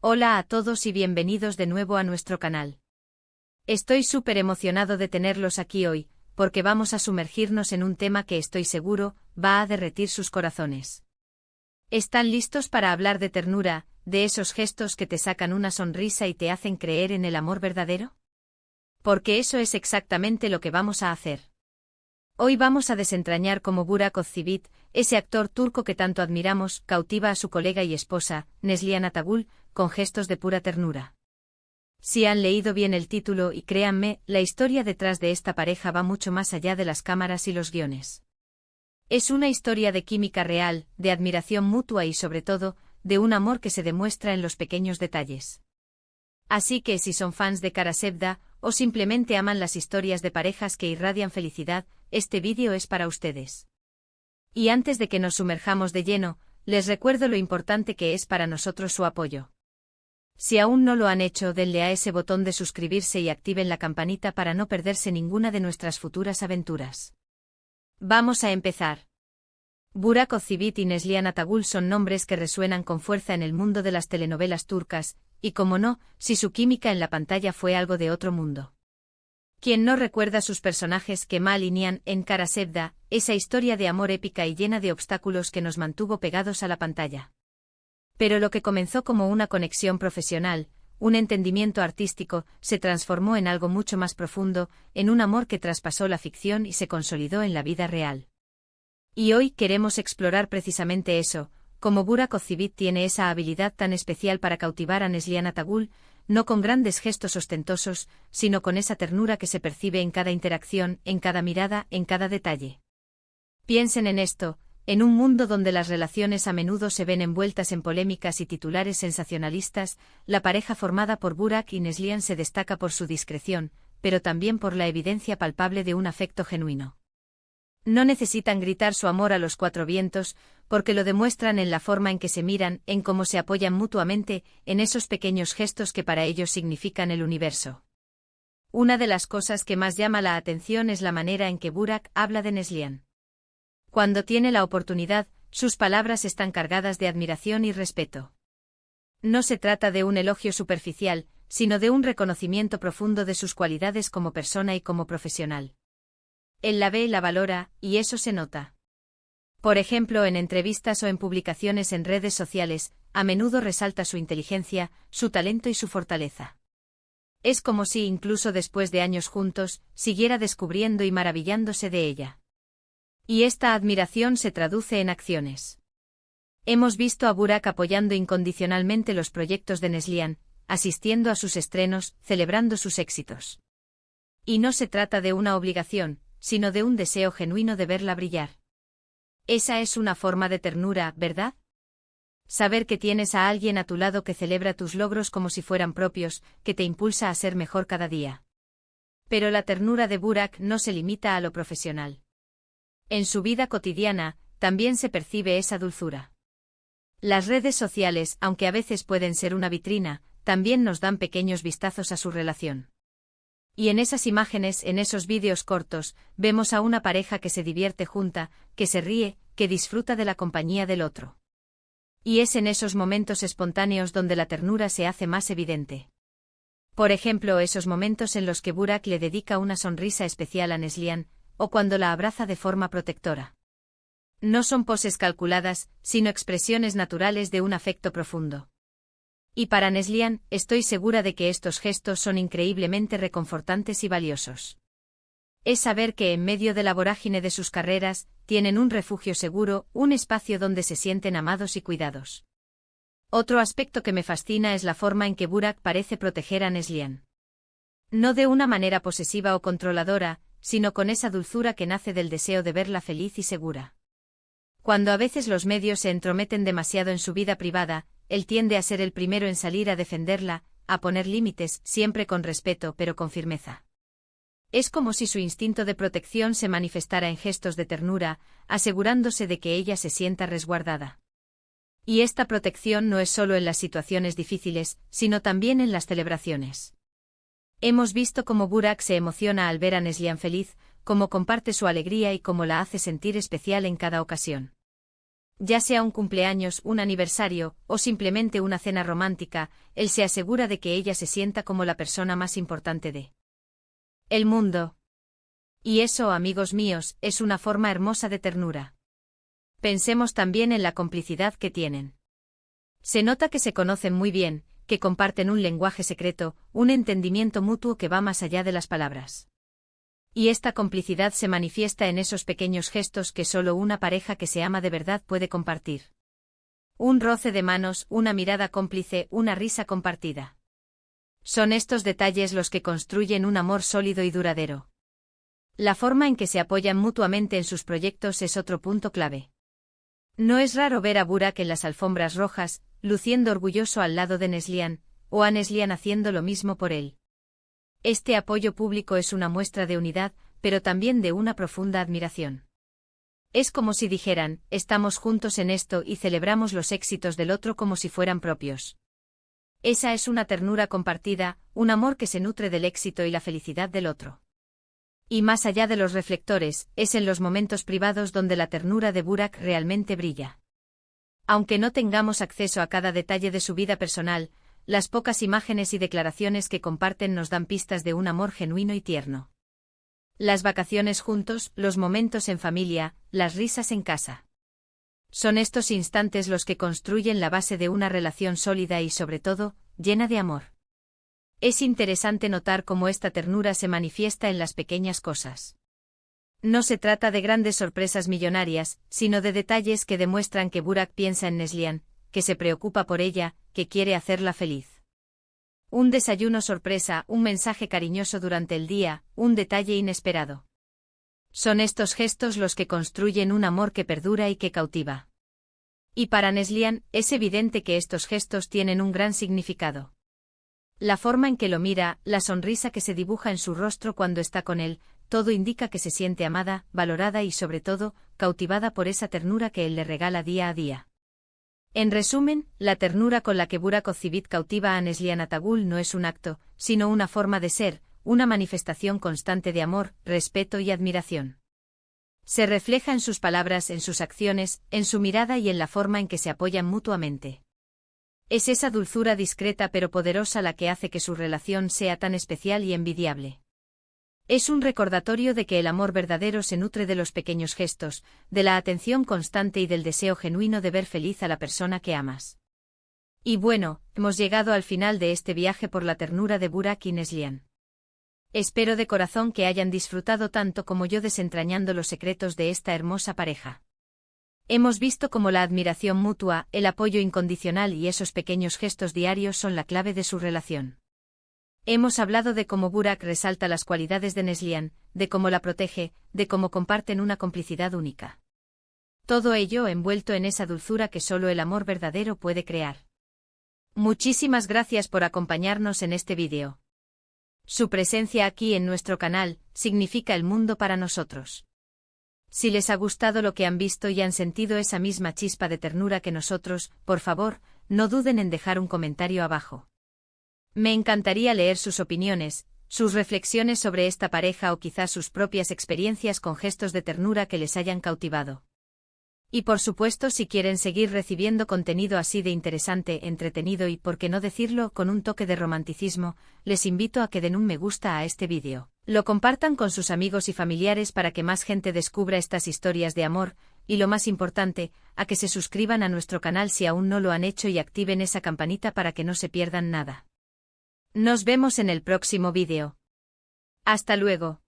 Hola a todos y bienvenidos de nuevo a nuestro canal. Estoy súper emocionado de tenerlos aquí hoy, porque vamos a sumergirnos en un tema que estoy seguro va a derretir sus corazones. ¿Están listos para hablar de ternura, de esos gestos que te sacan una sonrisa y te hacen creer en el amor verdadero? Porque eso es exactamente lo que vamos a hacer. Hoy vamos a desentrañar cómo Burak Özçivit, ese actor turco que tanto admiramos, cautiva a su colega y esposa, Neslihan Atagül, con gestos de pura ternura. Si han leído bien el título y créanme, la historia detrás de esta pareja va mucho más allá de las cámaras y los guiones. Es una historia de química real, de admiración mutua y sobre todo, de un amor que se demuestra en los pequeños detalles. Así que si son fans de Kara Sevda, o simplemente aman las historias de parejas que irradian felicidad, este vídeo es para ustedes. Y antes de que nos sumerjamos de lleno, les recuerdo lo importante que es para nosotros su apoyo. Si aún no lo han hecho, denle a ese botón de suscribirse y activen la campanita para no perderse ninguna de nuestras futuras aventuras. Vamos a empezar. Burak Özçivit y Neslihan Atagül son nombres que resuenan con fuerza en el mundo de las telenovelas turcas, y como no, si su química en la pantalla fue algo de otro mundo. ¿Quién no recuerda sus personajes Kemal y Nihan en Kara Sevda, esa historia de amor épica y llena de obstáculos que nos mantuvo pegados a la pantalla? Pero lo que comenzó como una conexión profesional, un entendimiento artístico, se transformó en algo mucho más profundo, en un amor que traspasó la ficción y se consolidó en la vida real. Y hoy queremos explorar precisamente eso, cómo Burak Özçivit tiene esa habilidad tan especial para cautivar a Neslihan Atagül, no con grandes gestos ostentosos, sino con esa ternura que se percibe en cada interacción, en cada mirada, en cada detalle. Piensen en esto, en un mundo donde las relaciones a menudo se ven envueltas en polémicas y titulares sensacionalistas, la pareja formada por Burak y Neslihan se destaca por su discreción, pero también por la evidencia palpable de un afecto genuino. No necesitan gritar su amor a los cuatro vientos, porque lo demuestran en la forma en que se miran, en cómo se apoyan mutuamente, en esos pequeños gestos que para ellos significan el universo. Una de las cosas que más llama la atención es la manera en que Burak habla de Neslihan. Cuando tiene la oportunidad, sus palabras están cargadas de admiración y respeto. No se trata de un elogio superficial, sino de un reconocimiento profundo de sus cualidades como persona y como profesional. Él la ve y la valora, y eso se nota. Por ejemplo, en entrevistas o en publicaciones en redes sociales, a menudo resalta su inteligencia, su talento y su fortaleza. Es como si, incluso después de años juntos, siguiera descubriendo y maravillándose de ella. Y esta admiración se traduce en acciones. Hemos visto a Burak apoyando incondicionalmente los proyectos de Neslihan, asistiendo a sus estrenos, celebrando sus éxitos. Y no se trata de una obligación, sino de un deseo genuino de verla brillar. Esa es una forma de ternura, ¿verdad? Saber que tienes a alguien a tu lado que celebra tus logros como si fueran propios, que te impulsa a ser mejor cada día. Pero la ternura de Burak no se limita a lo profesional. En su vida cotidiana, también se percibe esa dulzura. Las redes sociales, aunque a veces pueden ser una vitrina, también nos dan pequeños vistazos a su relación. Y en esas imágenes, en esos vídeos cortos, vemos a una pareja que se divierte junta, que se ríe, que disfruta de la compañía del otro. Y es en esos momentos espontáneos donde la ternura se hace más evidente. Por ejemplo, esos momentos en los que Burak le dedica una sonrisa especial a Neslihan, o cuando la abraza de forma protectora. No son poses calculadas, sino expresiones naturales de un afecto profundo. Y para Neslihan, estoy segura de que estos gestos son increíblemente reconfortantes y valiosos. Es saber que en medio de la vorágine de sus carreras, tienen un refugio seguro, un espacio donde se sienten amados y cuidados. Otro aspecto que me fascina es la forma en que Burak parece proteger a Neslihan. No de una manera posesiva o controladora, sino con esa dulzura que nace del deseo de verla feliz y segura. Cuando a veces los medios se entrometen demasiado en su vida privada, él tiende a ser el primero en salir a defenderla, a poner límites, siempre con respeto pero con firmeza. Es como si su instinto de protección se manifestara en gestos de ternura, asegurándose de que ella se sienta resguardada. Y esta protección no es solo en las situaciones difíciles, sino también en las celebraciones. Hemos visto cómo Burak se emociona al ver a Neslihan feliz, cómo comparte su alegría y cómo la hace sentir especial en cada ocasión. Ya sea un cumpleaños, un aniversario, o simplemente una cena romántica, él se asegura de que ella se sienta como la persona más importante de el mundo. Y eso, amigos míos, es una forma hermosa de ternura. Pensemos también en la complicidad que tienen. Se nota que se conocen muy bien, que comparten un lenguaje secreto, un entendimiento mutuo que va más allá de las palabras. Y esta complicidad se manifiesta en esos pequeños gestos que solo una pareja que se ama de verdad puede compartir. Un roce de manos, una mirada cómplice, una risa compartida. Son estos detalles los que construyen un amor sólido y duradero. La forma en que se apoyan mutuamente en sus proyectos es otro punto clave. No es raro ver a Burak en las alfombras rojas, luciendo orgulloso al lado de Neslihan, o a Neslihan haciendo lo mismo por él. Este apoyo público es una muestra de unidad, pero también de una profunda admiración. Es como si dijeran, estamos juntos en esto y celebramos los éxitos del otro como si fueran propios. Esa es una ternura compartida, un amor que se nutre del éxito y la felicidad del otro. Y más allá de los reflectores, es en los momentos privados donde la ternura de Burak realmente brilla. Aunque no tengamos acceso a cada detalle de su vida personal, las pocas imágenes y declaraciones que comparten nos dan pistas de un amor genuino y tierno. Las vacaciones juntos, los momentos en familia, las risas en casa. Son estos instantes los que construyen la base de una relación sólida y, sobre todo, llena de amor. Es interesante notar cómo esta ternura se manifiesta en las pequeñas cosas. No se trata de grandes sorpresas millonarias, sino de detalles que demuestran que Burak piensa en Neslihan, que se preocupa por ella, que quiere hacerla feliz. Un desayuno sorpresa, un mensaje cariñoso durante el día, un detalle inesperado. Son estos gestos los que construyen un amor que perdura y que cautiva. Y para Neslihan, es evidente que estos gestos tienen un gran significado. La forma en que lo mira, la sonrisa que se dibuja en su rostro cuando está con él, todo indica que se siente amada, valorada y sobre todo, cautivada por esa ternura que él le regala día a día. En resumen, la ternura con la que Burak Ozceğit cautiva a Neslihan Atagül no es un acto, sino una forma de ser, una manifestación constante de amor, respeto y admiración. Se refleja en sus palabras, en sus acciones, en su mirada y en la forma en que se apoyan mutuamente. Es esa dulzura discreta pero poderosa la que hace que su relación sea tan especial y envidiable. Es un recordatorio de que el amor verdadero se nutre de los pequeños gestos, de la atención constante y del deseo genuino de ver feliz a la persona que amas. Y bueno, hemos llegado al final de este viaje por la ternura de Burak y Neslihan. Espero de corazón que hayan disfrutado tanto como yo desentrañando los secretos de esta hermosa pareja. Hemos visto cómo la admiración mutua, el apoyo incondicional y esos pequeños gestos diarios son la clave de su relación. Hemos hablado de cómo Burak resalta las cualidades de Neslihan, de cómo la protege, de cómo comparten una complicidad única. Todo ello envuelto en esa dulzura que solo el amor verdadero puede crear. Muchísimas gracias por acompañarnos en este vídeo. Su presencia aquí en nuestro canal significa el mundo para nosotros. Si les ha gustado lo que han visto y han sentido esa misma chispa de ternura que nosotros, por favor, no duden en dejar un comentario abajo. Me encantaría leer sus opiniones, sus reflexiones sobre esta pareja o quizás sus propias experiencias con gestos de ternura que les hayan cautivado. Y por supuesto, si quieren seguir recibiendo contenido así de interesante, entretenido y, por qué no decirlo, con un toque de romanticismo, les invito a que den un me gusta a este vídeo. Lo compartan con sus amigos y familiares para que más gente descubra estas historias de amor, y lo más importante, a que se suscriban a nuestro canal si aún no lo han hecho y activen esa campanita para que no se pierdan nada. Nos vemos en el próximo vídeo. Hasta luego.